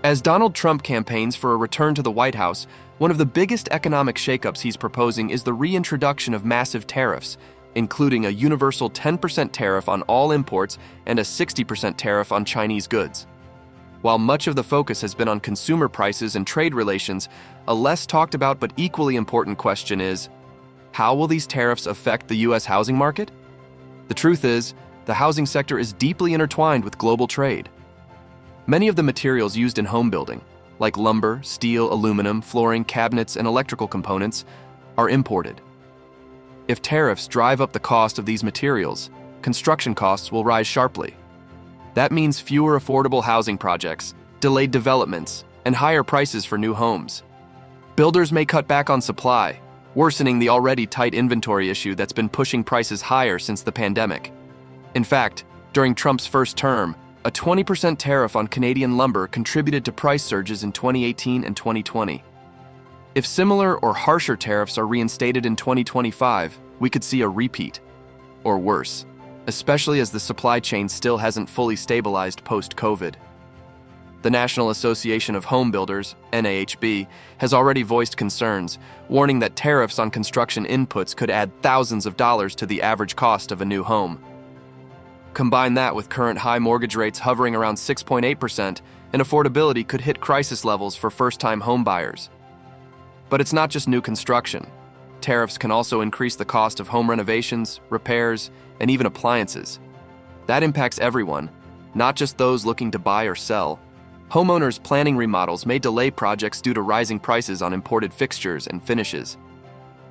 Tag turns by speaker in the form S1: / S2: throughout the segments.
S1: As Donald Trump campaigns for a return to the White House, one of the biggest economic shakeups he's proposing is the reintroduction of massive tariffs, including a universal 10% tariff on all imports and a 60% tariff on Chinese goods. While much of the focus has been on consumer prices and trade relations, a less talked about but equally important question is, how will these tariffs affect the U.S. housing market? The truth is, the housing sector is deeply intertwined with global trade. Many of the materials used in home building, like lumber, steel, aluminum, flooring, cabinets, and electrical components, are imported. If tariffs drive up the cost of these materials, construction costs will rise sharply. That means fewer affordable housing projects, delayed developments, and higher prices for new homes. Builders may cut back on supply, worsening the already tight inventory issue that's been pushing prices higher since the pandemic. In fact, during Trump's first term, a 20% tariff on Canadian lumber contributed to price surges in 2018 and 2020. If similar or harsher tariffs are reinstated in 2025, we could see a repeat, or worse, especially as the supply chain still hasn't fully stabilized post-COVID. The National Association of Home Builders, NAHB, has already voiced concerns, warning that tariffs on construction inputs could add thousands of dollars to the average cost of a new home. Combine that with current high mortgage rates hovering around 6.8%, and affordability could hit crisis levels for first-time home buyers. But it's not just new construction. Tariffs can also increase the cost of home renovations, repairs, and even appliances. That impacts everyone, not just those looking to buy or sell. Homeowners planning remodels may delay projects due to rising prices on imported fixtures and finishes.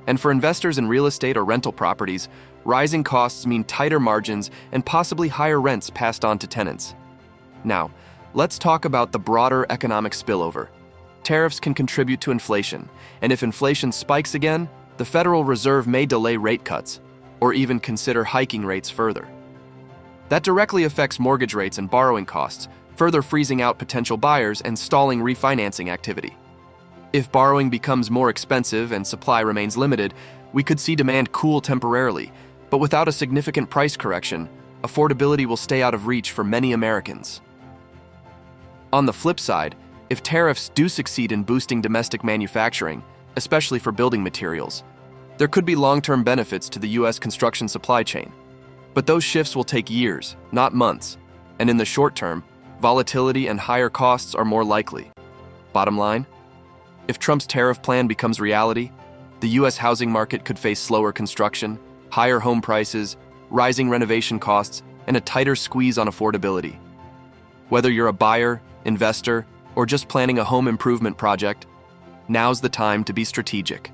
S1: And for investors in real estate or rental properties, rising costs mean tighter margins and possibly higher rents passed on to tenants. Now, let's talk about the broader economic spillover. Tariffs can contribute to inflation, and if inflation spikes again, the Federal Reserve may delay rate cuts, or even consider hiking rates further. That directly affects mortgage rates and borrowing costs, further freezing out potential buyers and stalling refinancing activity. If borrowing becomes more expensive and supply remains limited, we could see demand cool temporarily, but without a significant price correction, affordability will stay out of reach for many Americans. On the flip side, if tariffs do succeed in boosting domestic manufacturing, especially for building materials, there could be long-term benefits to the U.S. construction supply chain. But those shifts will take years, not months, and in the short term, volatility and higher costs are more likely. Bottom line, if Trump's tariff plan becomes reality, the U.S. housing market could face slower construction, higher home prices, rising renovation costs, and a tighter squeeze on affordability. Whether you're a buyer, investor, or just planning a home improvement project, now's the time to be strategic.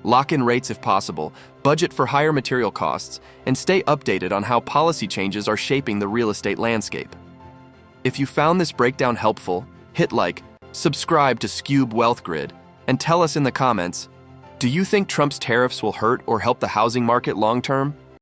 S1: Lock in rates if possible, budget for higher material costs, and stay updated on how policy changes are shaping the real estate landscape. If you found this breakdown helpful, hit like, subscribe to Skewb Wealth Grid, and tell us in the comments, do you think Trump's tariffs will hurt or help the housing market long-term?